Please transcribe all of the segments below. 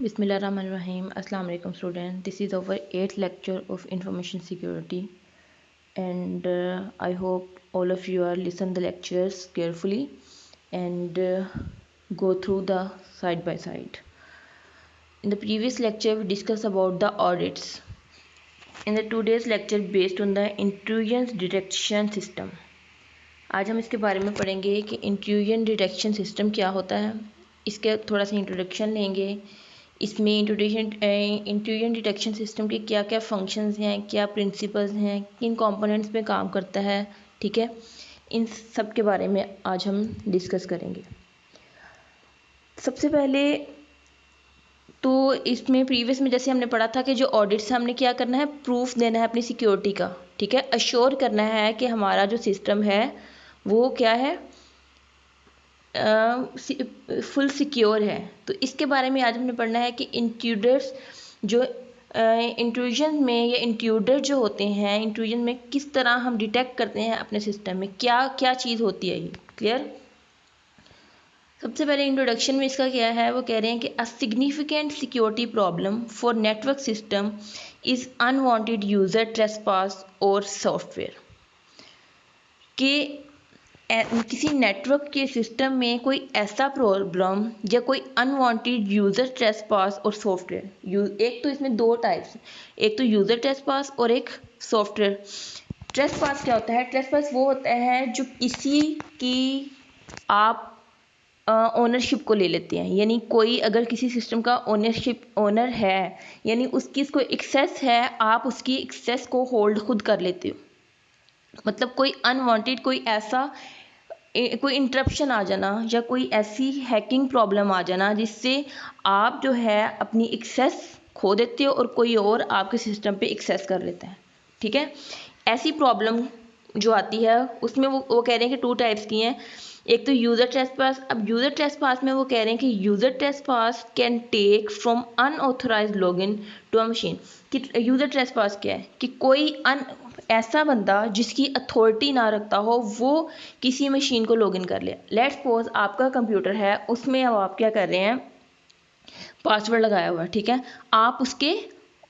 Bismillahirrahmanirrahim. Assalamu alaikum students. This is our 8th lecture of information security, and I hope all of you are listen the lectures carefully and go through the side by side. In the previous lecture we discussed about the audits. In the today's lecture based on the intrusion detection system. आज हम इसके बारे में पढ़ेंगे कि intrusion detection system क्या होता है, इसके थोड़ा सा इंट्रोडक्शन लेंगे। इसमें इंट्रूजन डिटेक्शन सिस्टम के क्या क्या फंक्शंस हैं, क्या प्रिंसिपल्स हैं, किन कंपोनेंट्स पे काम करता है, ठीक है। इन सब के बारे में आज हम डिस्कस करेंगे। सबसे पहले तो इसमें प्रीवियस में जैसे हमने पढ़ा था कि जो ऑडिट से हमने क्या करना है, प्रूफ देना है अपनी सिक्योरिटी का, ठीक है। अश्योर करना है कि हमारा जो सिस्टम है वो क्या है, फुल सिक्योर है। तो इसके बारे में आज हमने पढ़ना है कि इंट्रूडर्स जो इंट्रूजन में या इंट्रूडर जो होते हैं, इंट्रूजन में किस तरह हम डिटेक्ट करते हैं अपने सिस्टम में, क्या क्या चीज़ होती है ये। क्लियर। सबसे पहले इंट्रोडक्शन में इसका क्या है, वो कह रहे हैं कि a significant security problem for network system is unwanted user trespass और सॉफ्टवेयर। कि किसी नेटवर्क के सिस्टम में कोई ऐसा प्रॉब्लम या कोई अनवांटेड यूज़र ट्रेसपास और सॉफ्टवेयर, एक तो इसमें दो टाइप्स, एक तो यूज़र ट्रेसपास और एक सॉफ्टवेयर। ट्रेसपास क्या होता है? ट्रेसपास वो होता है जो किसी की आप ओनरशिप को ले लेते हैं, यानी कोई अगर किसी सिस्टम का ओनर है, यानी उसकी इसको एक्सेस है, आप उसकी एक्सेस को होल्ड खुद कर लेते हो। मतलब कोई अनवांटेड कोई इंटरप्शन आ जाना या कोई ऐसी हैकिंग प्रॉब्लम आ जाना जिससे आप जो है अपनी एक्सेस खो देते हो और कोई और आपके सिस्टम पे एक्सेस कर लेता है, ठीक है। ऐसी प्रॉब्लम जो आती है उसमें वो कह रहे हैं कि टू टाइप्स की हैं। एक तो यूज़र ट्रेसपास। अब यूज़र ट्रेसपास में वो कह रहे हैं कि user trespass can take from unauthorised login to a machine. कि यूज़र ट्रेसपास क्या है कि कोई ऐसा बंदा जिसकी अथॉरिटी ना रखता हो वो किसी मशीन को लॉगिन कर ले। लेट्स सपोज आपका कंप्यूटर है, उसमें अब आप क्या कर रहे हैं, पासवर्ड लगाया हुआ है, ठीक है। आप उसके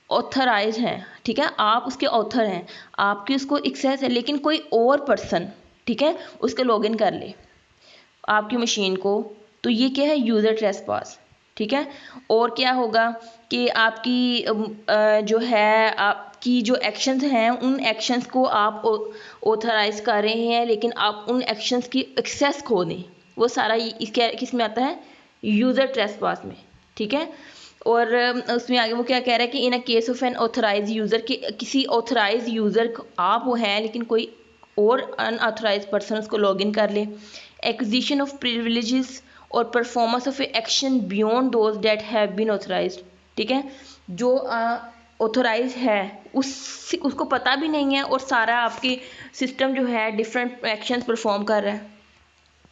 ऑथराइज हैं, ठीक है, आप उसके ऑथर हैं, आपकी उसको एक्सेस है, लेकिन कोई और पर्सन, ठीक है, उसको लॉगिन कर ले आपकी मशीन को, तो ये क्या है, यूज़र ट्रेसपास, ठीक है। और क्या होगा कि आपकी जो है आपकी जो एक्शंस हैं, उन एक्शंस को आप ऑथराइज कर रहे हैं, लेकिन आप उन एक्शंस की एक्सेस खो दें, वो सारा इसके किस में आता है, यूज़र ट्रेसपास में, ठीक है। और उसमें आगे वो क्या कह रहा है कि in a case of an authorise user, कि किसी ऑथराइज यूज़र आप वो हैं लेकिन कोई और अनऑथराइज पर्सन उसको लॉगिन कर ले। एक्विजिशन ऑफ प्रिविलेजेस और performance of action beyond those that have been authorised, ठीक है। जो ऑथराइज है उसको पता भी नहीं है और सारा आपके सिस्टम जो है डिफरेंट एक्शंस परफॉर्म कर रहा है।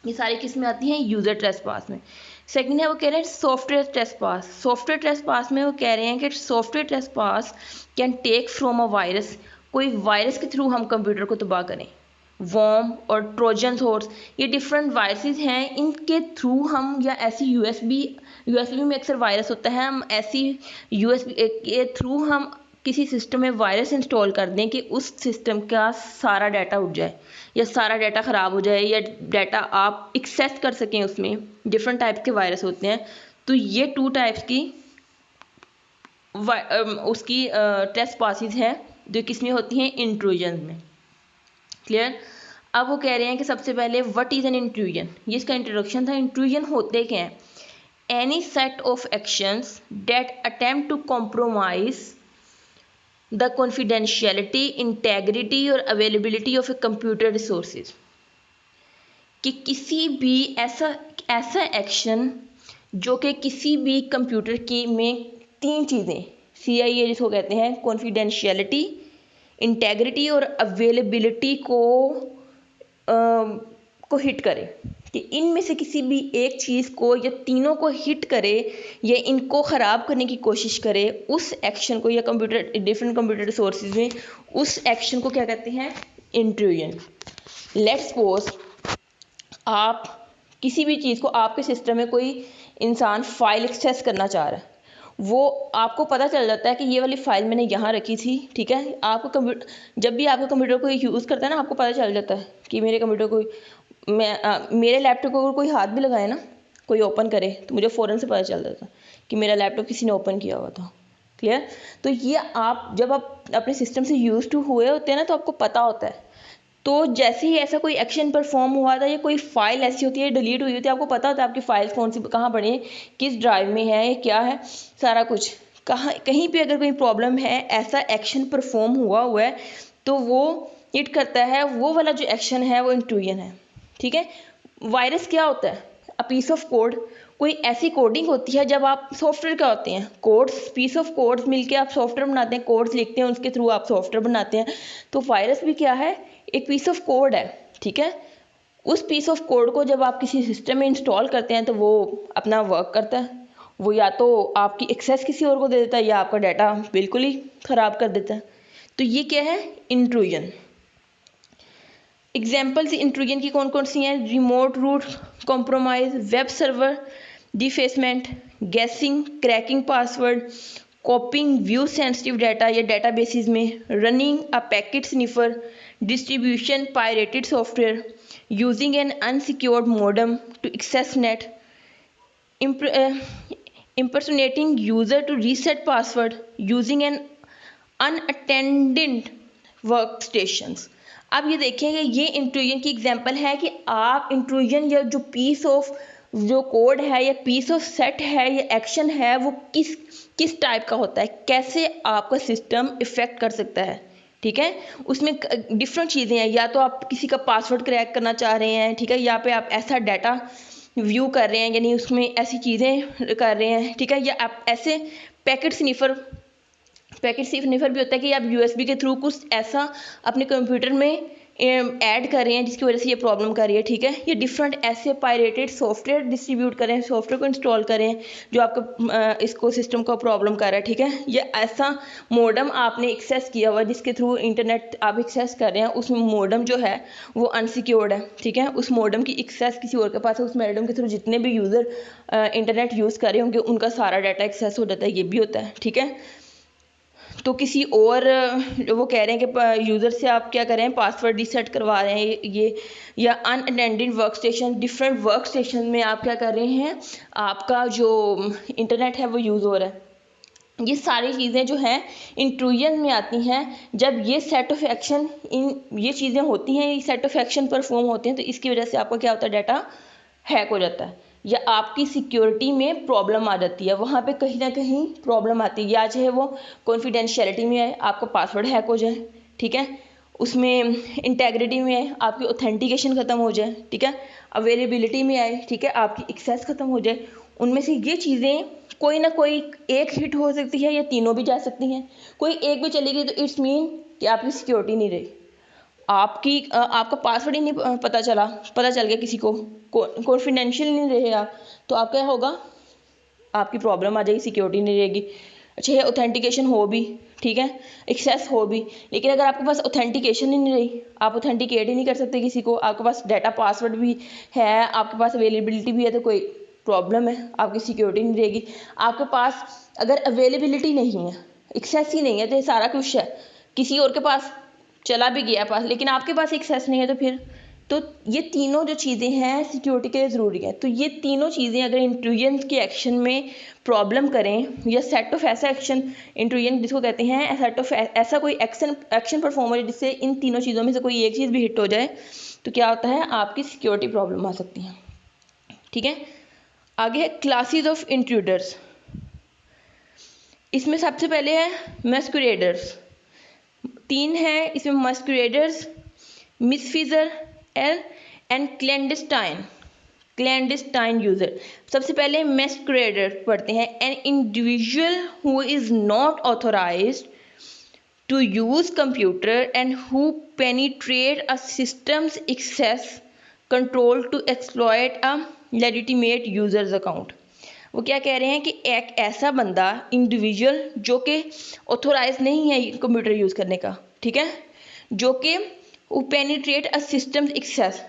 ये सारी किस में आती हैं, यूज़र ट्रेसपास में। सेकंड है वो कह रहे हैं सॉफ्टवेयर ट्रेसपास। सॉफ्टवेयर ट्रेसपास में वो कह रहे हैं कि software trespass can take from a virus. कोई वायरस के थ्रू हम कंप्यूटर को तबाह करें, वॉर्म और ट्रोजन हॉर्स, ये डिफरेंट वायरसेस हैं, इनके थ्रू हम, या ऐसी यूएसबी में अक्सर वायरस होता है, हम ऐसी यूएसबी के थ्रू हम किसी सिस्टम में वायरस इंस्टॉल कर दें कि उस सिस्टम का सारा डाटा उड़ जाए या सारा डाटा ख़राब हो जाए या डाटा आप एक्सेस कर सकें। उसमें डिफरेंट टाइप्स के वायरस होते हैं। तो ये टू टाइप्स की उसकी ट्रेसपासेस हैं जो किसमें होती हैं, इंट्रूजन में। क्लियर। अब वो कह रहे हैं कि सबसे पहले व्हाट इज़ एन इंट्रूजन, ये इसका इंट्रोडक्शन था। इंट्रूजन होते क्या हैं, any set of actions that attempt to compromise the confidentiality, integrity और availability of a computer resources. कि किसी भी ऐसा एक्शन जो कि किसी भी कंप्यूटर की में तीन चीज़ें, CIA जिसको कहते हैं, कॉन्फिडेंशियलिटी, इंटेग्रिटी और अवेलेबिलिटी को हिट करे, कि इनमें से किसी भी एक चीज़ को या तीनों को हिट करे या इनको ख़राब करने की कोशिश करे, उस एक्शन को, या डिफरेंट कंप्यूटर रिसोर्सेज में उस एक्शन को क्या कहते हैं, इंट्रूजन। लेट्स सपोज आप किसी भी चीज़ को, आपके सिस्टम में कोई इंसान फाइल एक्सेस करना चाह रहा है, वो आपको पता चल जाता है कि ये वाली फ़ाइल मैंने यहाँ रखी थी, ठीक है। आपको कंप्यूटर, जब भी आपका कंप्यूटर को यूज़ करता है ना, आपको पता चल जाता है कि मेरे कंप्यूटर को मेरे लैपटॉप को अगर कोई हाथ भी लगाए ना, कोई ओपन करे, तो मुझे फ़ौरन से पता चल जाता है कि मेरा लैपटॉप किसी ने ओपन किया हुआ था। क्लियर। तो ये आप जब आप अपने सिस्टम से यूज टू हुए होते हैं ना, तो आपको पता होता है। तो जैसे ही ऐसा कोई एक्शन परफॉर्म हुआ था या कोई फाइल ऐसी होती है डिलीट हुई होती है, आपको पता होता है आपकी फाइल्स कौन सी कहाँ पड़ी है, किस ड्राइव में है, क्या है, सारा कुछ। कहाँ कहीं पे अगर कोई प्रॉब्लम है, ऐसा एक्शन परफॉर्म हुआ है, तो वो हिट करता है, वो वाला जो एक्शन है वो इंट्रूजन है, ठीक है। वायरस क्या होता है? अ पीस ऑफ कोड, कोई ऐसी कोडिंग होती है, जब आप सॉफ्टवेयर क्या होते हैं, कोड्स, पीस ऑफ कोड्स मिलके आप सॉफ्टवेयर बनाते हैं, कोड्स लिखते हैं, उसके थ्रू आप सॉफ्टवेयर बनाते हैं। तो वायरस भी क्या है? एक पीस ऑफ कोड है, ठीक है। उस पीस ऑफ कोड को जब आप किसी सिस्टम में इंस्टॉल करते हैं, तो वो अपना वर्क करता है। वो या तो आपकी एक्सेस किसी और को दे देता है, या आपका डाटा बिल्कुल ही ख़राब कर देता है। तो ये क्या है? इंट्रूजन। एग्जाम्पल्स इंट्रूजन की कौन कौन सी हैं? Remote root compromise, web server defacement, guessing, cracking password, copying view sensitive data या डाटा बेसिस में, running a packet sniffer, distribution pirated software, using an unsecured modem to access net, impersonating user to reset password, using an unattended workstations। अब ये देखेंगे, ये intrusion की example है कि आप इंट्रूजन या जो पीस ऑफ जो कोड है या पीस ऑफ सेट है या एक्शन है, वो किस किस टाइप का होता है, कैसे आपका सिस्टम इफेक्ट कर सकता है, ठीक है। उसमें डिफरेंट चीज़ें हैं, या तो आप किसी का पासवर्ड क्रैक करना चाह रहे हैं, ठीक है, या पे आप ऐसा डाटा व्यू कर रहे हैं, यानी उसमें ऐसी चीज़ें कर रहे हैं, ठीक है, या आप ऐसे पैकेट स्निफर भी होता है कि आप यूएसबी के थ्रू कुछ ऐसा अपने कंप्यूटर में ऐड कर रहे हैं जिसकी वजह से ये प्रॉब्लम कर रही है, ठीक है। ये डिफरेंट ऐसे पायरेटेड सॉफ्टवेयर डिस्ट्रीब्यूट करें, सॉफ्टवेयर को इंस्टॉल करें जो आपका इसको सिस्टम को प्रॉब्लम कर रहा है, ठीक है। ये ऐसा मोडम आपने एक्सेस किया हुआ जिसके थ्रू इंटरनेट आप एक्सेस कर रहे हैं, उस मोडम जो है वो अनसिक्योर्ड है, ठीक है। उस मोडम की एक्सेस किसी और के पास है, उस मोडम के थ्रू जितने भी यूज़र इंटरनेट यूज़ कर रहे होंगे उनका सारा डाटा एक्सेस हो जाता है, ये भी होता है, ठीक है। तो किसी और वो कह रहे हैं कि यूज़र से आप क्या कर रहे हैं, पासवर्ड रीसेट करवा रहे हैं, ये या unattended work station, different work station में आप क्या कर रहे हैं, आपका जो इंटरनेट है वो यूज़ हो रहा है। ये सारी चीज़ें जो हैं इंट्रूजन में आती हैं। जब ये सेट ऑफ एक्शन, ये चीज़ें होती हैं, ये सेट ऑफ एक्शन परफॉर्म होते हैं, तो इसकी वजह से आपका क्या होता है, डाटा हैक हो जाता है, या आपकी सिक्योरिटी में प्रॉब्लम आ जाती है, वहाँ पे कहीं ना कहीं प्रॉब्लम आती है, या चाहे वो कॉन्फिडेंशियलिटी में है, आपका पासवर्ड हैक हो जाए, ठीक है, उसमें इंटेग्रिटी में है, आपकी ऑथेंटिकेशन ख़त्म हो जाए, ठीक है, अवेलेबिलिटी में आए, ठीक है, आपकी एक्सेस ख़त्म हो जाए। उनमें से ये चीज़ें कोई ना कोई एक हिट हो सकती है, या तीनों भी जा सकती हैं। कोई एक भी चली गई तो इट्स मीन कि आपकी सिक्योरिटी नहीं रही, आपका पासवर्ड ही नहीं पता चल गया किसी को, कॉन्फिडेंशियल नहीं रहे आप, तो आप क्या होगा, आपकी प्रॉब्लम आ जाएगी, सिक्योरिटी नहीं रहेगी। अच्छा, ये ऑथेंटिकेशन हो भी, ठीक है, एक्सेस हो भी, लेकिन अगर आपके पास ऑथेंटिकेशन ही नहीं रही, आप ऑथेंटिकेट ही नहीं कर सकते किसी को, आपके पास डाटा पासवर्ड भी है, आपके पास अवेलेबिलिटी भी है, तो कोई प्रॉब्लम है, आपकी सिक्योरिटी नहीं रहेगी। आपके पास अगर अवेलेबिलिटी नहीं है, एक्सेस ही नहीं है, तो ये सारा कुछ है, किसी और के पास चला भी गया पास, लेकिन आपके पास एक्सेस नहीं है, तो फिर तो ये तीनों जो चीज़ें हैं सिक्योरिटी के लिए ज़रूरी है। तो ये तीनों चीज़ें अगर इंट्रूजन के एक्शन में प्रॉब्लम करें, या सेट ऑफ ऐसा एक्शन, इंट्रूजन जिसको कहते हैं, सेट ऑफ ऐसा कोई एक्शन परफॉर्म हो जिससे इन तीनों चीज़ों में से कोई एक चीज़ भी हिट हो जाए, तो क्या होता है, आपकी सिक्योरिटी प्रॉब्लम आ सकती है, ठीक है। आगे है क्लासेस ऑफ इंट्रूडर्स। इसमें सबसे पहले है मैस्कुरेडर्स, 3 है इसमें, masqueraders, misfeasor and clandestine user. सबसे पहले मैस्कुरेडर पढ़ते हैं। An individual who is not authorised to use computer and who penetrate a systems access control to exploit a legitimate users account. वो क्या कह रहे हैं कि एक ऐसा बंदा, इंडिविजुअल जो कि ऑथोराइज नहीं है कंप्यूटर यूज़ करने का, ठीक है, जो कि पेनिट्रेट अ सिस्टम एक्सेस,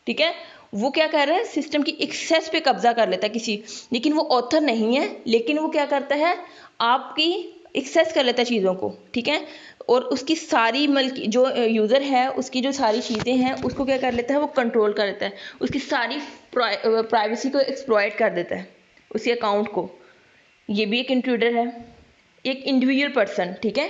ठीक है, वो क्या कर रहा है, सिस्टम की एक्सेस पे कब्जा कर लेता है किसी, लेकिन वो ऑथर नहीं है, लेकिन वो क्या करता है, आपकी एक्सेस कर लेता है चीज़ों को, ठीक है। और उसकी सारी मल्की जो यूज़र है उसकी जो सारी चीज़ें हैं उसको क्या कर लेता है, वो कंट्रोल कर लेता है, उसकी सारी प्राइवेसी को एक्सप्लॉइट कर देता है, उसी अकाउंट को। ये भी एक इंट्रूडर है, एक इंडिविजुअल पर्सन, ठीक है।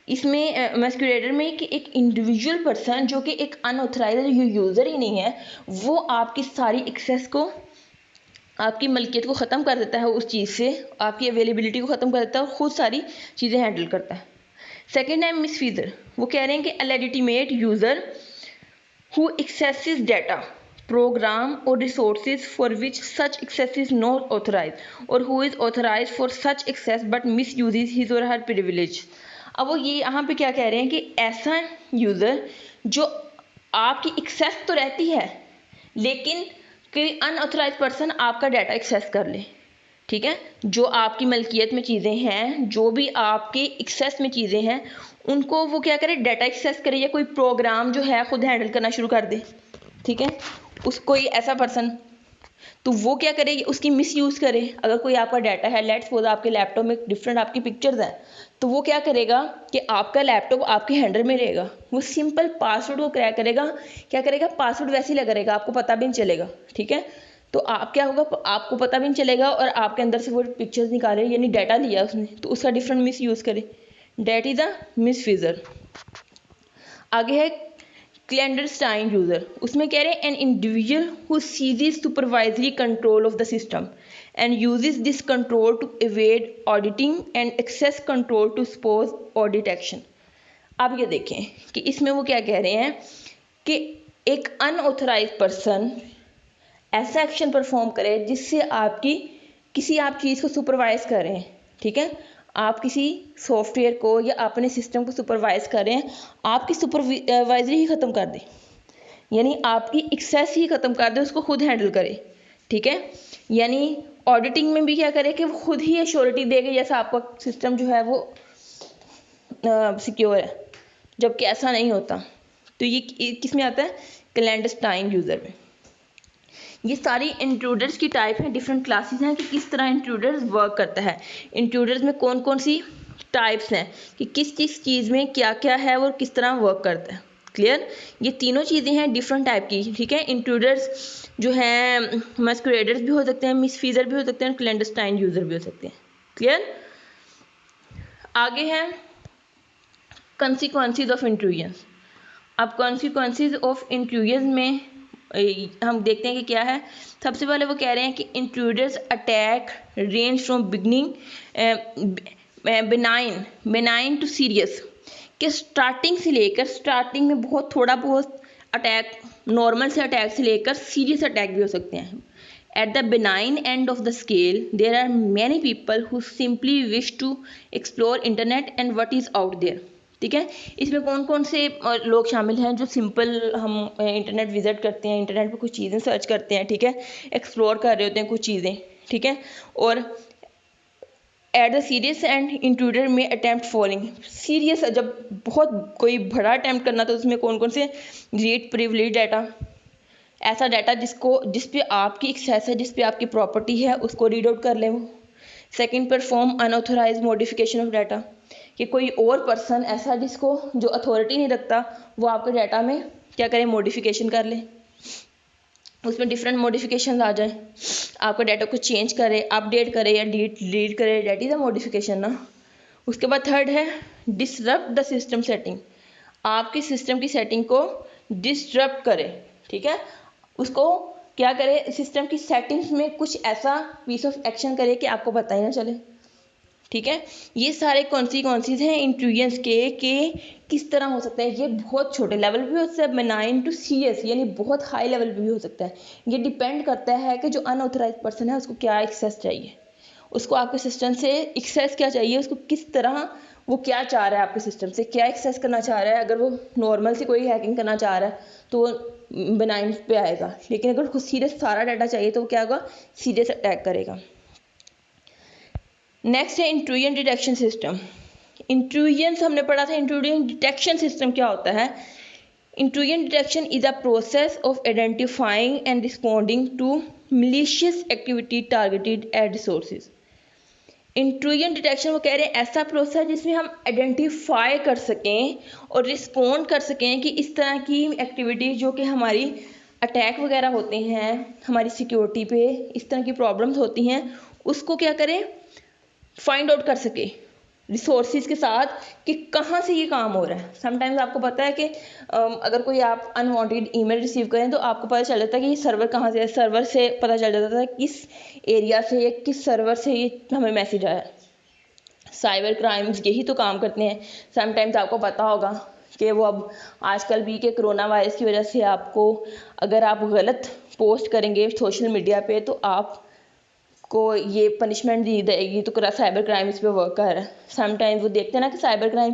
इसमें मैस्कुलेटर में कि एक इंडिविजुअल पर्सन जो कि एक अनऑथराइज्ड यूज़र ही नहीं है, वो आपकी सारी एक्सेस को, आपकी मलकियत को ख़त्म कर देता है उस चीज़ से, आपकी अवेलेबिलिटी को ख़त्म कर देता है और ख़ुद सारी चीज़ें हैंडल करता है। सेकेंड है मिसयूज़र। वो कह रहे हैं कि a legitimate user who accesses data, program or resources for which such access is not authorized, or who is authorized for such access but misuses his or her privilege। अब वो ये यहाँ पे क्या कह रहे हैं कि ऐसा यूज़र जो आपकी एक्सेस तो रहती है लेकिन कोई अनऑथराइज पर्सन आपका डाटा एक्सेस कर ले, ठीक है। जो आपकी मलकियत में चीज़ें हैं, जो भी आपके एक्सेस में चीज़ें हैं, उनको वो क्या करे, डाटा एक्सेस करे, या कोई प्रोग्राम जो है खुद हैंडल करना शुरू कर दे, ठीक है। उसको ही ऐसा पर्सन, तो वो क्या करे, उसकी मिसयूज़ करे। अगर कोई आपका डाटा है, लेट्स सपोज आपके लैपटॉप में डिफरेंट आपकी पिक्चर्स हैं, तो वो क्या करेगा कि आपका लैपटॉप आपके हैंडल में रहेगा, वो सिंपल पासवर्ड को क्रैक करेगा, क्या करेगा, पासवर्ड वैसे ही लगा रहेगा, आपको पता भी नहीं चलेगा, ठीक है। तो आप क्या होगा, आपको पता भी नहीं चलेगा और आपके अंदर से वो पिक्चर्स निकाले, यानी डाटा लिया उसने, तो उसका डिफरेंट मिस यूज़ करे, डेट इज़ अ मिसयूज़र। आगे है क्लैंडरस्टाइन यूज़र। उसमें कह रहे हैं an individual who seizes supervisory control of the system and uses this control to evade auditing and access control to suppress audit action. आप ये देखें कि इसमें वो क्या कह रहे हैं कि एक अनऑथराइज पर्सन ऐसा एक्शन परफॉर्म करे जिससे आपकी किसी आप चीज़ को सुपरवाइज कर रहे हैं, ठीक है। आप किसी सॉफ्टवेयर को या अपने सिस्टम को सुपरवाइज कर रहे हैं, आपकी सुपरवाइजरी ही ख़त्म कर दे, यानी आपकी एक्सेस ही ख़त्म कर दे, उसको खुद हैंडल करे, ठीक है। यानी ऑडिटिंग में भी क्या करे कि वो खुद ही एश्योरिटी देगा जैसा आपका सिस्टम जो है वो सिक्योर है, जबकि ऐसा नहीं होता। तो ये किस में आता है, क्लैंडरस्टाइन यूज़र में। ये सारी इंट्रूडर्स की टाइप हैं, डिफरेंट क्लासेस हैं कि किस तरह इंट्रूडर्स वर्क करता है। इंट्रूडर्स में कौन कौन सी टाइप्स हैं कि किस किस चीज़ में क्या क्या है और किस तरह वर्क करता है। क्लियर, ये तीनों चीज़ें हैं डिफरेंट टाइप की, ठीक है। इंट्रूडर्स जो हैं मैस्कुलेटर्स भी हो सकते हैं, मिसयूज़र भी हो सकते हैं, क्लैंडरस्टाइन यूज़र भी हो सकते हैं। क्लियर। आगे है कॉन्सिक्वेंसेस ऑफ इंट्रूजन्स। अब कॉन्सिक्वेंसेस ऑफ इंट्रूजन में हम देखते हैं कि क्या है। सबसे पहले वो कह रहे हैं कि intruders attack range from beginning benign to serious, कि स्टार्टिंग से लेकर, स्टार्टिंग में बहुत थोड़ा बहुत अटैक, नॉर्मल से अटैक से लेकर सीरियस अटैक भी हो सकते हैं। At the benign end of the scale there are many people who simply wish to explore internet and what is out there, ठीक है। इसमें कौन कौन से लोग शामिल हैं जो सिंपल हम इंटरनेट विजिट करते हैं, इंटरनेट पर कुछ चीज़ें सर्च करते हैं, ठीक है, एक्सप्लोर कर रहे होते हैं कुछ चीज़ें, ठीक है। और at the serious and intruder में अटैम्प्ट फॉलोइंग, सीरियस जब बहुत कोई बड़ा अटैम्प्ट करना तो उसमें कौन कौन से, रीड प्रिविलेज डाटा, ऐसा डाटा जिस पे आपकी एक्सेस है, जिस पे आपकी प्रॉपर्टी है, उसको रीड आउट कर लें वो। Second, perform unauthorised modification of data, कि कोई और पर्सन ऐसा जिसको जो अथॉरिटी नहीं रखता वो आपके डाटा में क्या करे, मॉडिफिकेशन कर ले, उसमें डिफरेंट मॉडिफिकेशन आ जाए, आपका डाटा को चेंज करे, अपडेट करे या डिलीट करे, डेट इज़ अ मॉडिफिकेशन ना। उसके बाद थर्ड है डिसरप्ट द सिस्टम सेटिंग, आपके सिस्टम की सेटिंग को डिसरप्ट करे, ठीक है। उसको क्या करे, सिस्टम की सेटिंग्स में कुछ ऐसा पीस ऑफ एक्शन करे कि आपको पता ही ना चले, ठीक है। ये सारे कॉन्सिक्वेंसेस हैं इंट्रूजन्स के कि किस तरह हो सकता है। ये बहुत छोटे लेवल पे भी हो सकता है, बेनाइन टू सीरियस यानी बहुत हाई लेवल पे भी हो सकता है। ये डिपेंड करता है कि जो अनऑथराइज पर्सन है उसको क्या एक्सेस चाहिए, उसको आपके सिस्टम से एक्सेस क्या चाहिए, उसको किस तरह वो क्या चाह रहा है, आपके सिस्टम से क्या एक्सेस करना चाह रहा है। अगर वो नॉर्मल से कोई हैकिंग करना चाह रहा है तो वो बेनाइन पे आएगा, लेकिन अगर उसको सीरियस सारा डाटा चाहिए तो वो क्या होगा, सीरियस अटैक करेगा। नेक्स्ट है इंट्रूजन डिटेक्शन सिस्टम। इंट्रूजन हमने पढ़ा था, इंट्रूजन डिटेक्शन सिस्टम क्या होता है। Intrusion detection is a process of identifying and responding to malicious activity targeted at resources. Intrusion detection वो कह रहे हैं ऐसा प्रोसेस है जिसमें हम आइडेंटिफाई कर सकें और रिस्पॉन्ड कर सकें कि इस तरह की एक्टिविटी जो कि हमारी अटैक वगैरह होते हैं हमारी सिक्योरिटी पे, इस तरह की प्रॉब्लम्स होती हैं, उसको क्या करें, फाइंड आउट कर सके रिसोर्सेज के साथ कि कहाँ से ये काम हो रहा है। समटाइम्स आपको पता है कि अगर कोई आप अनवांटेड ईमेल रिसीव करें तो आपको पता चल जाता है कि ये सर्वर कहाँ से है, सर्वर से पता चल जाता है किस एरिया से या किस सर्वर से ये हमें मैसेज आया। साइबर क्राइम्स यही तो काम करते हैं। समटाइम्स आपको पता होगा कि वो अब आजकल भी के कोरोना वायरस की वजह से आपको अगर आप गलत पोस्ट करेंगे सोशल मीडिया पे तो आप को ये पनिशमेंट दी जाएगी, तो साइबर क्राइम इस पर वर्क कर रहा है। समटाइम्स वो देखते हैं ना कि साइबर क्राइम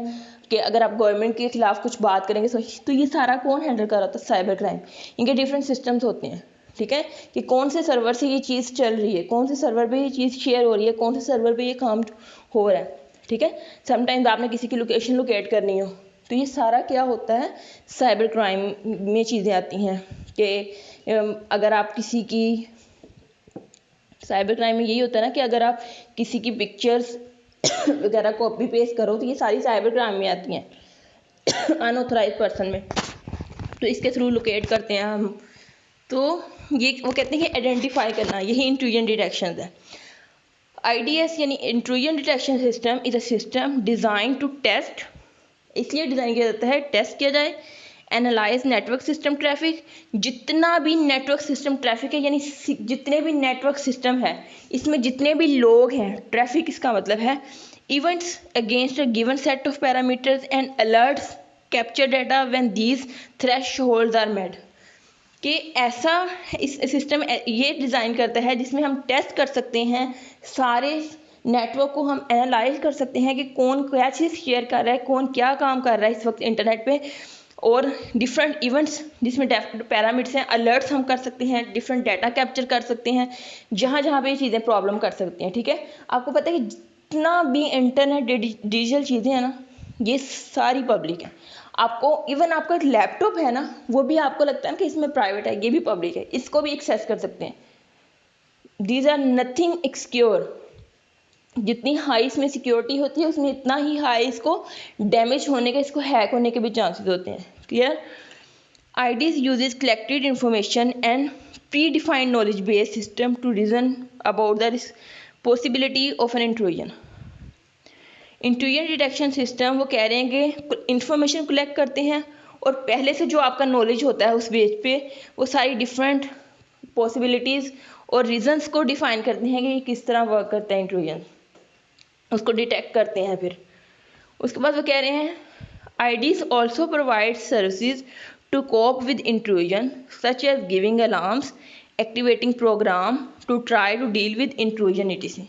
कि अगर आप गवर्नमेंट के खिलाफ कुछ बात करेंगे तो ये सारा कौन हैंडल कर रहा था, साइबर क्राइम। इनके डिफरेंट सिस्टम्स होते हैं, ठीक है, कि कौन से सर्वर से ये चीज़ चल रही है, कौन से सर्वर पे ये चीज़ शेयर हो रही है, कौन से सर्वर पे ये काम हो रहा है, ठीक है। समटाइम्स आपने किसी की लोकेशन लोकेट करनी हो तो ये सारा क्या होता है, साइबर क्राइम में चीज़ें आती हैं कि अगर आप किसी की साइबर क्राइम में यही होता है ना कि अगर आप किसी की पिक्चर्स वगैरह कॉपी पेस्ट करो तो ये सारी साइबर क्राइम में आती हैं अनऑथराइज पर्सन में, तो इसके थ्रू लोकेट करते हैं हम। तो ये वो कहते हैं कि आइडेंटिफाई करना, यही इंट्रूजन डिटेक्शन है। IDS यानी intrusion detection system is a system design to test, इसलिए डिज़ाइन किया जाता है टेस्ट किया जाए, एनालाइज नेटवर्क सिस्टम ट्रैफिक, जितना भी नेटवर्क सिस्टम ट्रैफिक है यानी जितने भी नेटवर्क सिस्टम है इसमें जितने भी लोग हैं, ट्रैफिक इसका मतलब है events against a given set of parameters and alerts capture data when these thresholds are met, कि ऐसा इस सिस्टम ये डिज़ाइन करता है जिसमें हम टेस्ट कर सकते हैं सारे नेटवर्क को, हम एनालाइज कर सकते हैं कि कौन क्या चीज़ शेयर कर रहा है, कौन क्या काम कर रहा है इस वक्त इंटरनेट पे, और डिफरेंट इवेंट्स जिसमें पैरामीटर्स हैं, अलर्ट्स हम कर सकते हैं, डिफरेंट डाटा कैप्चर कर सकते हैं जहाँ जहाँ पे ये चीज़ें प्रॉब्लम कर सकती हैं, ठीक है। आपको पता है कि जितना भी इंटरनेट डिजिटल चीज़ें हैं ना ये सारी पब्लिक है। आपको इवन आपका लैपटॉप है ना वो भी आपको लगता है कि इसमें प्राइवेट है, ये भी पब्लिक है, इसको भी एक्सेस कर सकते हैं। दीज आर नथिंग एक्सक्योर, जितनी हाई इसमें सिक्योरिटी होती है उसमें इतना ही हाई इसको डैमेज होने के, इसको हैक होने के भी चांसेस होते हैं। Clear. IDs uses collected information and predefined knowledge based system to reason about the possibility of an intrusion. Intrusion detection system वो कह रहे हैं कि इंफॉर्मेशन कलेक्ट करते हैं और पहले से जो आपका नॉलेज होता है उस बेस पे वो सारी डिफरेंट पॉसिबिलिटीज़ और रीजंस को डिफाइन करते हैं कि किस तरह वर्क करता है इंट्रूजन, उसको डिटेक्ट करते हैं। फिर उसके बाद वो कह रहे हैं IDs also provide services to cope with intrusion such as giving alarms, activating program to try to deal with intrusion etc.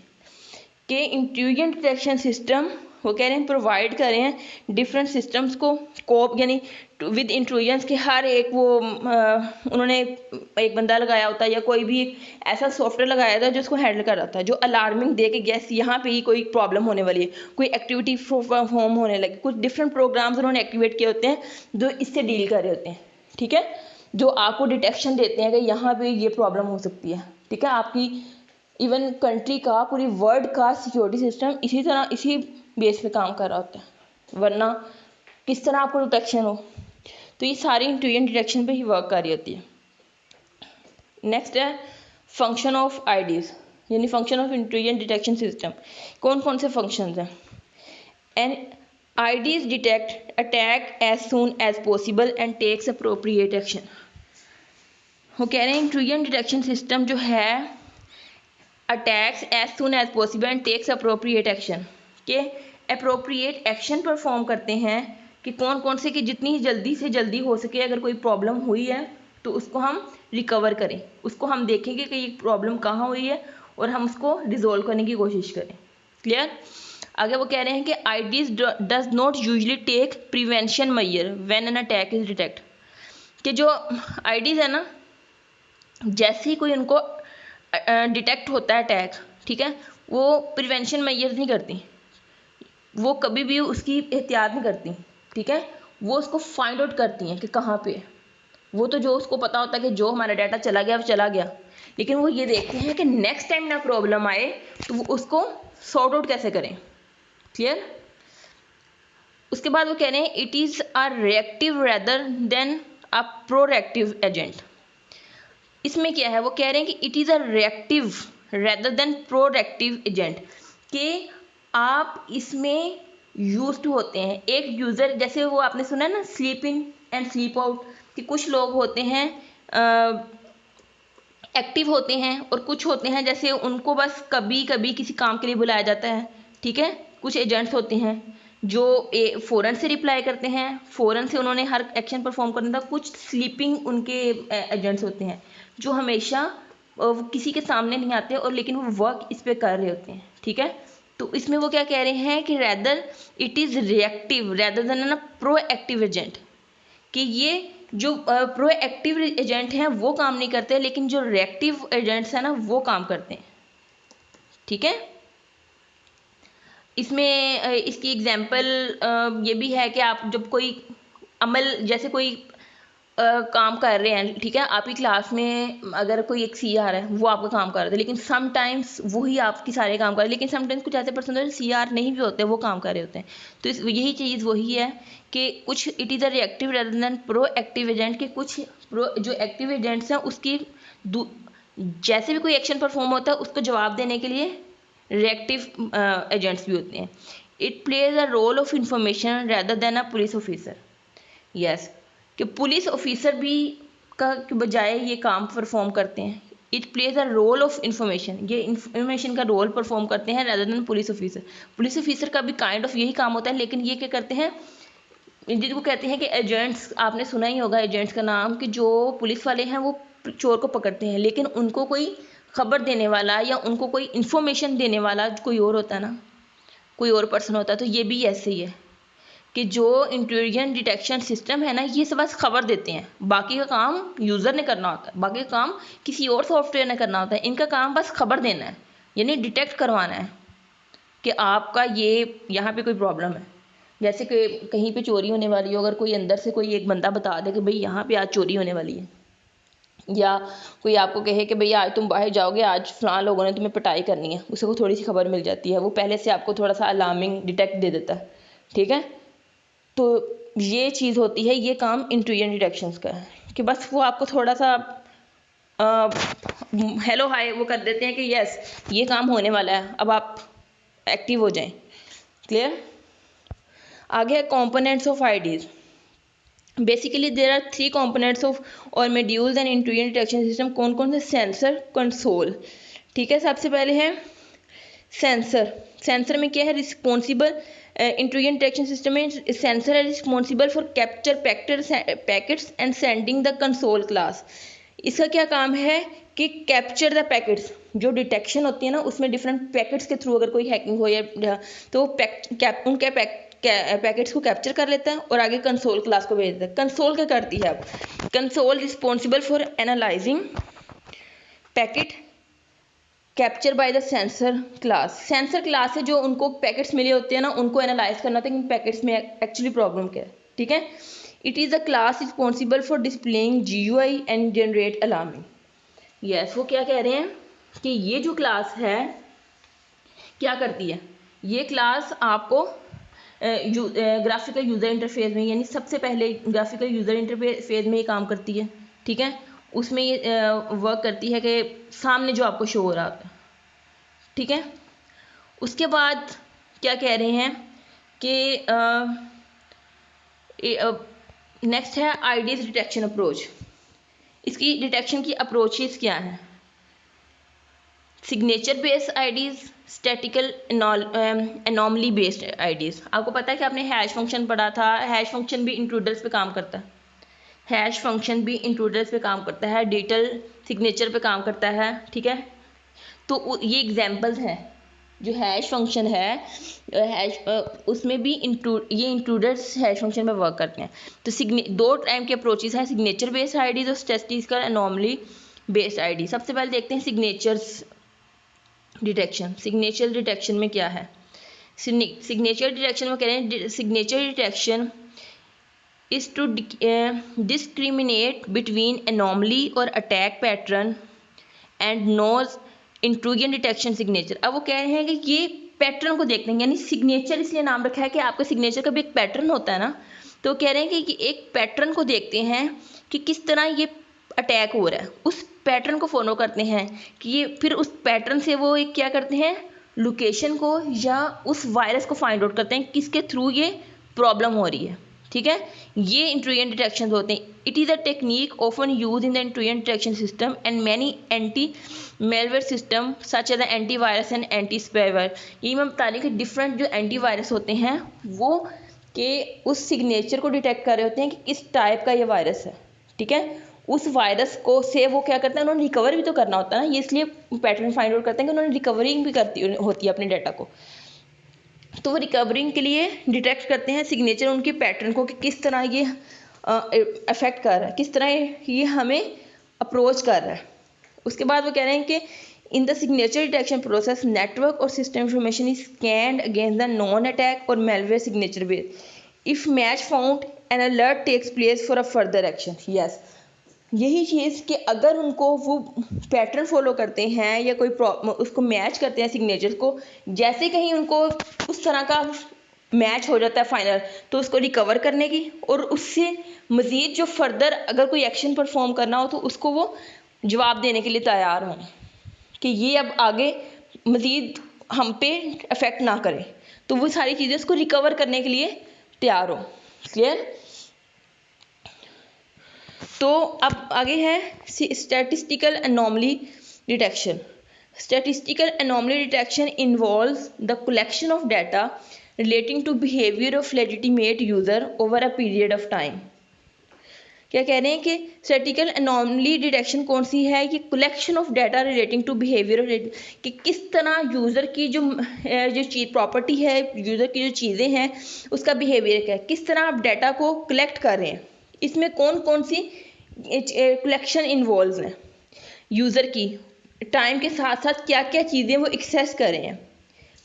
के इंट्रूजन डिटेक्शन सिस्टम वो कह रहे हैं प्रोवाइड कर रहे हैं डिफरेंट सिस्टम्स को कोप यानी विद इंट्रूजन्स के हर एक वो उन्होंने एक बंदा लगाया होता है या कोई भी ऐसा सॉफ्टवेयर लगाया था जो उसको हैंडल कर रहा था, जो अलार्मिंग दे के गैस यहाँ पे ही कोई प्रॉब्लम होने वाली है, कोई एक्टिविटी होम होने लगी, कुछ डिफरेंट प्रोग्राम्स उन्होंने एक्टिवेट किए होते हैं जो इससे डील कर रहे होते हैं, ठीक है, जो आपको डिटेक्शन देते हैं कि यहाँ पे ये प्रॉब्लम हो सकती है, ठीक है। आपकी इवन कंट्री का, पूरी वर्ल्ड का सिक्योरिटी सिस्टम इसी तरह इसी बेस पे काम कर रहा होता है, वरना किस तरह आपको डिटेक्शन हो। तो ये सारी इंट्रूजन डिटेक्शन पे ही वर्क कर रही होती है। नेक्स्ट है फंक्शन ऑफ IDs यानी function of intrusion detection system. कौन कौन से फंक्शंस हैं? And IDs detect attack as soon as possible and takes appropriate action. वो कह रहे हैं इंट्रूजन डिटेक्शन सिस्टम जो है attacks as soon as possible and takes appropriate action, के अप्रोप्रिएट एक्शन परफॉर्म करते हैं कि कौन कौन से, कि जितनी जल्दी से जल्दी हो सके अगर कोई प्रॉब्लम हुई है तो उसको हम रिकवर करें, उसको हम देखेंगे कि ये प्रॉब्लम कहाँ हुई है और हम उसको रिजोल्व करने की कोशिश करें। क्लियर। आगे वो कह रहे हैं कि IDs does not usually take prevention measure when an attack is detect, कि जो IDs है ना जैसे ही कोई उनको डिटेक्ट होता है अटैक, ठीक है, वो प्रिवेंशन मेजर्स नहीं करती, वो कभी भी उसकी एहतियात नहीं करती, ठीक है, वो उसको फाइंड आउट करती हैं कि कहाँ पे है। वो तो जो उसको पता होता है कि जो हमारा डाटा चला गया वो चला गया, लेकिन वो ये देखते हैं कि नेक्स्ट टाइम ना प्रॉब्लम आए तो वो उसको सॉर्ट आउट कैसे करें। क्लियर। उसके बाद वो कह रहे हैं it is a reactive rather than a proactive agent. इसमें क्या है, वो कह रहे हैं कि it is a reactive rather than proactive agent, कि आप इसमें यूज्ड होते हैं। एक यूज़र, जैसे वो आपने सुना ना sleep in and sleep out, कि कुछ लोग होते हैं एक्टिव होते हैं और कुछ होते हैं जैसे उनको बस कभी कभी किसी काम के लिए बुलाया जाता है। ठीक है। कुछ एजेंट्स होते हैं जो फ़ौरन से रिप्लाई करते हैं, फ़ौरन से उन्होंने हर एक्शन परफॉर्म करना था। कुछ स्लीपिंग उनके एजेंट्स होते हैं जो हमेशा किसी के सामने नहीं आते और लेकिन वो वर्क इस पर कर रहे होते हैं। ठीक है। तो इसमें वो क्या कह रहे हैं कि rather it is reactive rather than a proactive agent, कि ये जो प्रोएक्टिव एजेंट हैं वो काम नहीं करते, लेकिन जो रिएक्टिव एजेंट्स हैं ना वो काम करते हैं। ठीक है। इसमें इसकी एग्जांपल ये भी है कि आप जब कोई अमल, जैसे कोई काम कर रहे हैं, ठीक है, आपकी क्लास में अगर कोई एक सी आर है वो आपका काम कर रहे थे, लेकिन समटाइम्स वही आपकी सारे काम कर रहे हैं, लेकिन समटाइम्स कुछ ऐसे पर्सन सी आर नहीं भी होते, वो काम कर रहे होते हैं। तो यही चीज़ वही है कि कुछ it is a reactive rather than pro active agent, के कुछ जो एक्टिव एजेंट्स हैं उसकी जैसे भी कोई एक्शन परफॉर्म होता है उसको जवाब देने के लिए रिएक्टिव एजेंट्स भी होते हैं। It plays a role of information rather than a police officer. Yes, कि पुलिस ऑफिसर भी का के बजाय ये काम परफॉर्म करते हैं। It plays a role of information, ये इंफॉर्मेशन का रोल परफॉर्म करते हैं rather than police officer. Police officer का भी काइंड ऑफ यही काम होता है, लेकिन ये क्या करते हैं, जिनको कहते हैं कि एजेंट्स, आपने सुना ही होगा एजेंट्स का नाम, कि जो पुलिस वाले हैं वो चोर को पकड़ते हैं, लेकिन उनको कोई खबर देने वाला या उनको कोई इन्फॉर्मेशन देने वाला कोई और होता है ना, कोई और पर्सन होता है। तो ये भी ऐसे ही है कि जो इंट्रूजन डिटेक्शन सिस्टम है ना, ये सब बस खबर देते हैं, बाकी का काम यूज़र ने करना होता है, बाकी का काम किसी और सॉफ्टवेयर ने करना होता है। इनका काम बस खबर देना है, यानी डिटेक्ट करवाना है कि आपका ये यहाँ पे कोई प्रॉब्लम है। जैसे कि कहीं पे चोरी होने वाली हो, अगर कोई अंदर से कोई एक बंदा बता दे कि भाई यहाँ पे आज चोरी होने वाली है, या कोई आपको कहे कि भैया आज तुम बाहर जाओगे, आज फलां लोगों ने तुम्हें पिटाई करनी है, उसे को थोड़ी सी खबर मिल जाती है, वो पहले से आपको थोड़ा सा अलार्मिंग डिटेक्ट दे देता है। ठीक है। तो ये चीज़ होती है, ये काम इंट्रूजन डिटेक्शंस का है, कि बस वो आपको थोड़ा सा हेलो हाय वो कर देते हैं कि यस ये काम होने वाला है, अब आप एक्टिव हो जाएं। क्लियर। आगे है components of IDS. Basically there are 3 components of और modules and intrusion detection system. कौन कौन से? Sensor, console. ठीक है। सबसे पहले है सेंसर। सेंसर में क्या है? रिस्पॉन्सिबल इंट्रूजन डिटेक्शन सिस्टम में सेंसर है responsible for capture packets and sending the console class. इसका क्या काम है कि कैप्चर द पैकेट्स, जो डिटेक्शन होती है ना उसमें डिफरेंट पैकेट्स के थ्रू अगर कोई हैकिंग हो या तो उनके पैकेट्स को कैप्चर कर लेता है और आगे कंसोल क्लास को भेज देता है। कंसोल क्या करती है? अब console responsible for analysing packet capture by the sensor class. Sensor class है जो उनको पैकेट्स मिले होते हैं ना, उनको एनालाइज करना था कि पैकेट्स में एक्चुअली प्रॉब्लम क्या है। ठीक है। It is a class responsible for displaying GUI and generate alarming. Yes, वो क्या कह रहे हैं कि ये जो क्लास है क्या करती है, ये क्लास आपको ग्राफिकल यूज़र इंटरफेस में, यानी सबसे पहले ग्राफिकल यूज़र इंटरफेस में ये काम करती है। ठीक है। उसमें ये वर्क करती है कि सामने जो आपको शो हो रहा होता है। ठीक है। उसके बाद क्या कह रहे हैं कि नेक्स्ट है आईडीज डिटेक्शन अप्रोच। इसकी डिटेक्शन की अप्रोचेस क्या हैं? Signature based IDS, statistical anomaly based IDS. आपको पता है कि आपने हैश फंक्शन पढ़ा था, हैश फंक्शन भी इंट्रूडर्स पे काम करता है। हैश फंक्शन भी इंट्रूडर्स पे काम करता है, डिजिटल सिग्नेचर पे काम करता है। ठीक है। तो ये एग्जांपल्स हैं। जो हैश फंक्शन है उसमें भी ये इंट्रूडर्स हैश फंक्शन में वर्क करते हैं। तो दो टाइप के अप्रोचेस हैं, सिग्नेचर बेस्ड आईडीज और स्टैटिस्टिकल एनॉमली बेस्ड आईडी। सबसे पहले देखते हैं सिग्नेचर्स डिटेक्शन। सिग्नेचर डिटेक्शन में क्या है? सिग्नेचर डिटेक्शन में कह रहे हैं signature detection is to discriminate between anomaly or attack pattern and knows intrusion detection signature। अब वो कह रहे हैं कि ये पैटर्न को देखते हैं, यानी सिग्नेचर इसलिए नाम रखा है कि आपका सिग्नेचर का भी एक पैटर्न होता है ना, तो कह रहे हैं कि एक पैटर्न को देखते हैं कि किस तरह ये अटैक हो रहा है, उस पैटर्न को फॉलो करते हैं कि ये फिर उस पैटर्न से वो एक क्या करते हैं, लोकेशन को या उस वायरस को फाइंड आउट करते हैं किसके थ्रू ये प्रॉब्लम हो रही है। ठीक है, ये इंट्रूजन डिटेक्शन होते हैं। It is a technique often use in the intrusion detection system and many anti malware system such as the antivirus and anti spyware. यही मैं बता रही कि डिफरेंट जो एंटीवायरस होते हैं वो के उस सिग्नेचर को डिटेक्ट कर रहे होते हैं कि किस टाइप का ये वायरस है। ठीक है, उस वायरस को से वो क्या करते हैं, उन्होंने रिकवर भी तो करना होता है ना, ये इसलिए पैटर्न फाइंड आउट करते हैं कि उन्होंने रिकवरिंग भी करती होती है अपने डाटा को, तो वो रिकवरिंग के लिए डिटेक्ट करते हैं सिग्नेचर उनके पैटर्न को कि किस तरह ये अफेक्ट कर रहा है, किस तरह ये हमें अप्रोच कर रहा है। उसके बाद वो कह रहे हैं कि in the signature detection process network और system information is scanned against the known attack और malware signature base. If match found an alert takes place for a further action. Yes, यही चीज़ कि अगर उनको वो पैटर्न फॉलो करते हैं या कोई उसको मैच करते हैं सिग्नेचर को, जैसे कहीं उनको उस तरह का मैच हो जाता है फाइनल, तो उसको रिकवर करने की और उससे मज़ीद जो फर्दर अगर कोई एक्शन परफॉर्म करना हो तो उसको वो जवाब देने के लिए तैयार हों कि ये अब आगे मज़ीद हम पे अफेक्ट ना करे, तो वो सारी चीज़ें उसको रिकवर करने के लिए तैयार हो। क्लियर? तो अब आगे है statistical anomaly detection. Statistical anomaly detection involves the collection of data relating to behaviour of legitimate user over a period of time. क्या कह रहे हैं कि स्टैटिस्टिकल एनोमली डिटेक्शन कौन सी है, कि collection of data relating to behaviour, कि किस तरह यूज़र की जो चीज़ प्रॉपर्टी है, यूज़र की जो चीज़ें हैं उसका बिहेवियर क्या है, किस तरह आप डाटा को कलेक्ट कर रहे हैं, इसमें कौन कौन सी कलेक्शन इन्वॉल्व है, यूज़र की टाइम के साथ साथ क्या क्या चीज़ें वो एक्सेस कर रहे हैं,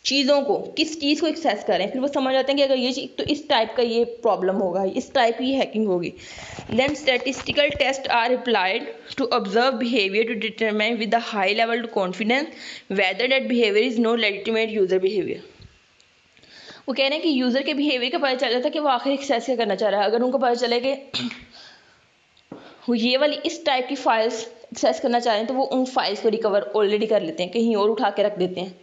चीज़ों को किस चीज़ को एक्सेस कर रहे हैं, फिर वो समझ आते हैं कि अगर ये चीज़ तो इस टाइप का ये प्रॉब्लम होगा, इस टाइप की हैकिंग होगी। Then statistical test are applied to observe behaviour to determine with a high level to confidence whether that behaviour is no legitimate user behaviour. वो कह रहे हैं कि यूज़र के बिहेवियर का पता चल जाता है कि वो आखिर एक्सेस क्या करना चाह रहा है। अगर उनको पता चले कि वो ये वाली इस टाइप की फाइल्स एक्सेस करना चाह रहे हैं तो वो उन फाइल्स को रिकवर ऑलरेडी कर लेते हैं, कहीं और उठा के रख देते हैं।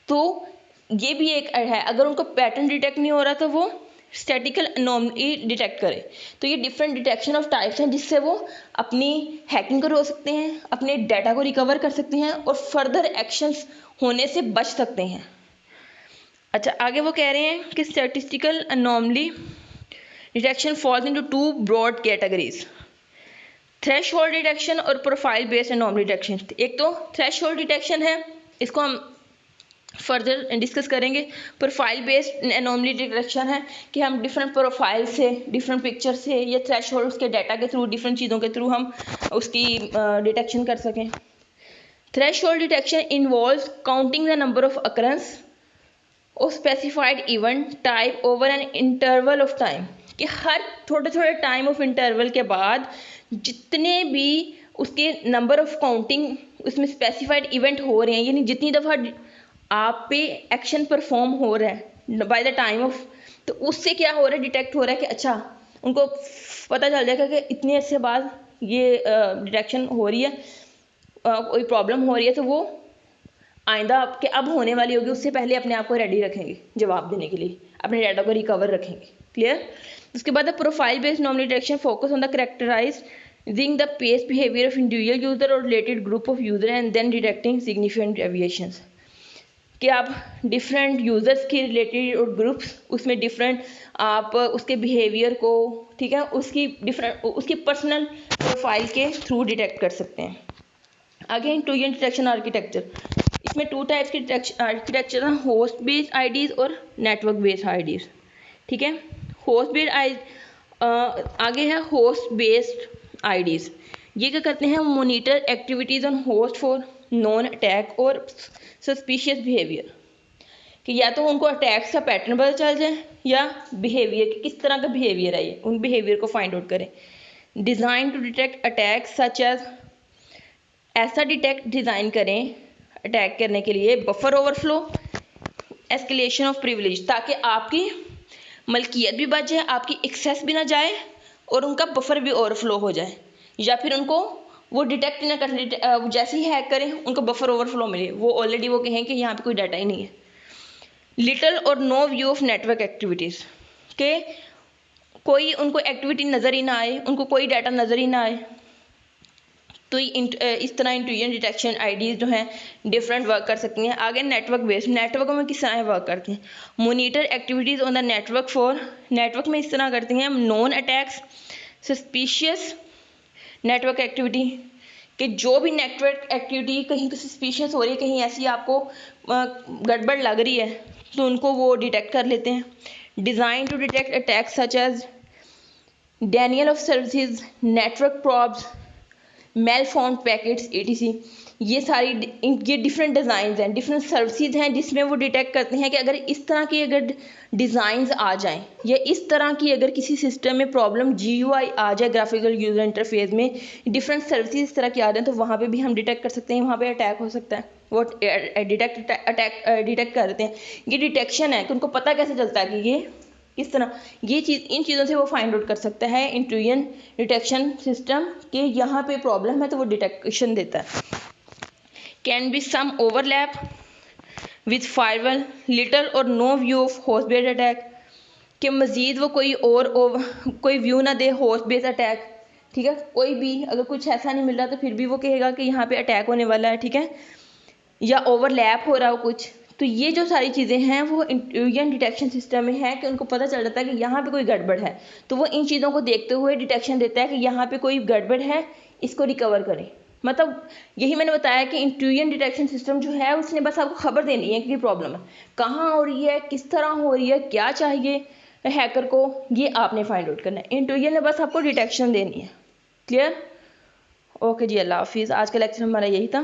तो ये भी एक है, अगर उनको पैटर्न डिटेक्ट नहीं हो रहा तो वो स्टैटिकल एनोमली डिटेक्ट करे। तो ये डिफरेंट डिटेक्शन ऑफ टाइप्स हैं जिससे वो अपनी हैकिंग को रोक सकते हैं, अपने डाटा को रिकवर कर सकते हैं और फर्दर एक्शंस होने से बच सकते हैं। अच्छा, आगे वो कह रहे हैं कि statistical anomaly detection falls into two broad categories, threshold detection और प्रोफाइल बेस्ड एनोमली डिटेक्शन। एक तो थ्रेशोल्ड डिटेक्शन है, इसको हम फर्दर डिस्कस करेंगे। प्रोफाइल बेस्ड एनोमली डिटेक्शन है कि हम डिफरेंट प्रोफाइल से, डिफरेंट पिक्चर से या थ्रेशोल्ड उसके डाटा के थ्रू, डिफरेंट चीज़ों के थ्रू हम उसकी डिटेक्शन कर सकें। Threshold detection involves counting the number of occurrence of specified event type over an interval of time, कि हर थोड़े थोड़े टाइम ऑफ इंटरवल के बाद जितने भी उसके नंबर ऑफ काउंटिंग उसमें स्पेसिफाइड इवेंट हो रहे हैं, यानी जितनी दफ़ा आप पे एक्शन परफॉर्म हो रहा है बाय द टाइम ऑफ, तो उससे क्या हो रहा है, डिटेक्ट हो रहा है कि अच्छा उनको पता चल जाएगा कि इतने अर्से बाद ये डिटेक्शन हो रही है, कोई प्रॉब्लम हो रही है, तो वो आइंदा आपके अब होने वाली होगी, उससे पहले अपने आप को रेडी रखेंगे जवाब देने के लिए, अपने डाटा को रिकवर रखेंगे। क्लियर? उसके बाद the profile based anomaly detection focus on the characterising the past behaviour of individual user और related group of user and then detecting significant deviations, कि आप डिफरेंट यूज़र्स के रिलेटेड और ग्रुप्स उसमें डिफरेंट आप उसके बिहेवियर को, ठीक है, उसकी डिफरेंट उसकी पर्सनल प्रोफाइल के थ्रू डिटेक्ट कर सकते हैं। आगे इंट्रूजन डिटेक्शन आर्किटेक्चर, इसमें टू टाइप्स की आर्किटेक्चर हैं, होस्ट बेस्ड आईडीज़ और नेटवर्क बेस्ड आईडीज़। ठीक है, होस्ट बेस्ड आगे है होस्ट बेस्ड आईडीज़। ये क्या करते हैं, monitor activities on host for non attack और सस्पिशियस बिहेवियर, कि या तो उनको अटैक्स का पैटर्न पता चल जाए या बिहेवियर, किस तरह का बिहेवियर है ये, उन बिहेवियर को फाइंड आउट करें। Design to detect attack such as, ऐसा डिज़ाइन करें अटैक करने के लिए buffer overflow, escalation of privilege, ताकि आपकी मलकियत भी बच जाए, आपकी एक्सेस भी ना जाए और उनका बफर भी ओवरफ्लो हो जाए, या फिर उनको वो डिटेक्ट ना कर, जैसे ही हैक करें उनको बफर ओवरफ्लो मिले, वो ऑलरेडी वो कहें कि यहाँ पे कोई डाटा ही नहीं है। लिटल और no view of network activities, के कोई उनको एक्टिविटी नज़र ही ना आए, उनको कोई डाटा नज़र ही ना आए। तो इस तरह इंट्रूजन डिटेक्शन आईडीज़ जो हैं डिफरेंट वर्क कर सकती हैं। आगे नेटवर्क बेस्ड, नेटवर्क में किस तरह वर्क करती हैं। Monitor activities on the network for, network में इस तरह करती हैं non attacks, suspicious network activity, कि जो भी नेटवर्क एक्टिविटी कहीं तो सस्पिशियस हो रही है, कहीं ऐसी आपको गड़बड़ लग रही है, तो उनको वो डिटेक्ट कर लेते हैं। Design to detect attacks such as denial of services, network probes, mail found packets etc। ये सारी ये डिफरेंट डिज़ाइन हैं, डिफरेंट सर्विसेज हैं जिसमें वो डिटेक्ट करते हैं कि अगर इस तरह की अगर डिज़ाइंस आ जाएं या इस तरह की अगर किसी सिस्टम में प्रॉब्लम GUI आ जाए, ग्राफिकल यूज़र इंटरफेस में डिफरेंट सर्विसेज इस तरह की आ रहे हैं, तो वहाँ पे भी हम डिटेक्ट कर सकते हैं, वहाँ पे अटैक हो सकता है, वो डिटेक्ट करते हैं। ये डिटेक्शन है कि उनको पता कैसे चलता है कि ये इस तरह, ये चीज़, इन चीज़ों से वो फाइंड आउट कर सकता है इंट्रूजन डिटेक्शन सिस्टम कि यहाँ पे प्रॉब्लम है, तो वो डिटेक्शन देता है। Can be some overlap with firewall, little और no view of host based attack, कि मज़ीद वो कोई व्यू ना दे होस्ट बेस्ड अटैक, ठीक है, कोई भी अगर कुछ ऐसा नहीं मिल रहा तो फिर भी वो कहेगा कि यहाँ पे अटैक होने वाला है, ठीक है, या ओवरलैप हो रहा हो कुछ। तो ये जो सारी चीज़ें हैं वो इंट्रूजन डिटेक्शन सिस्टम में है कि उनको पता चल जाता है कि यहाँ पे कोई गड़बड़ है, तो वो इन चीज़ों को देखते हुए डिटेक्शन देता है कि यहाँ पे कोई गड़बड़ है, इसको रिकवर करें। मतलब यही मैंने बताया कि इंट्रूजन डिटेक्शन सिस्टम जो है उसने बस आपको खबर देनी है कि प्रॉब्लम है कहाँ हो रही है, किस तरह हो रही है, क्या चाहिए हैकर को, ये आपने फाइंड आउट करना है। इंट्रूजन ने बस आपको डिटेक्शन देनी है। क्लियर? ओके जी, अल्लाह हाफिज़। आज का लेक्चर हमारा यही था।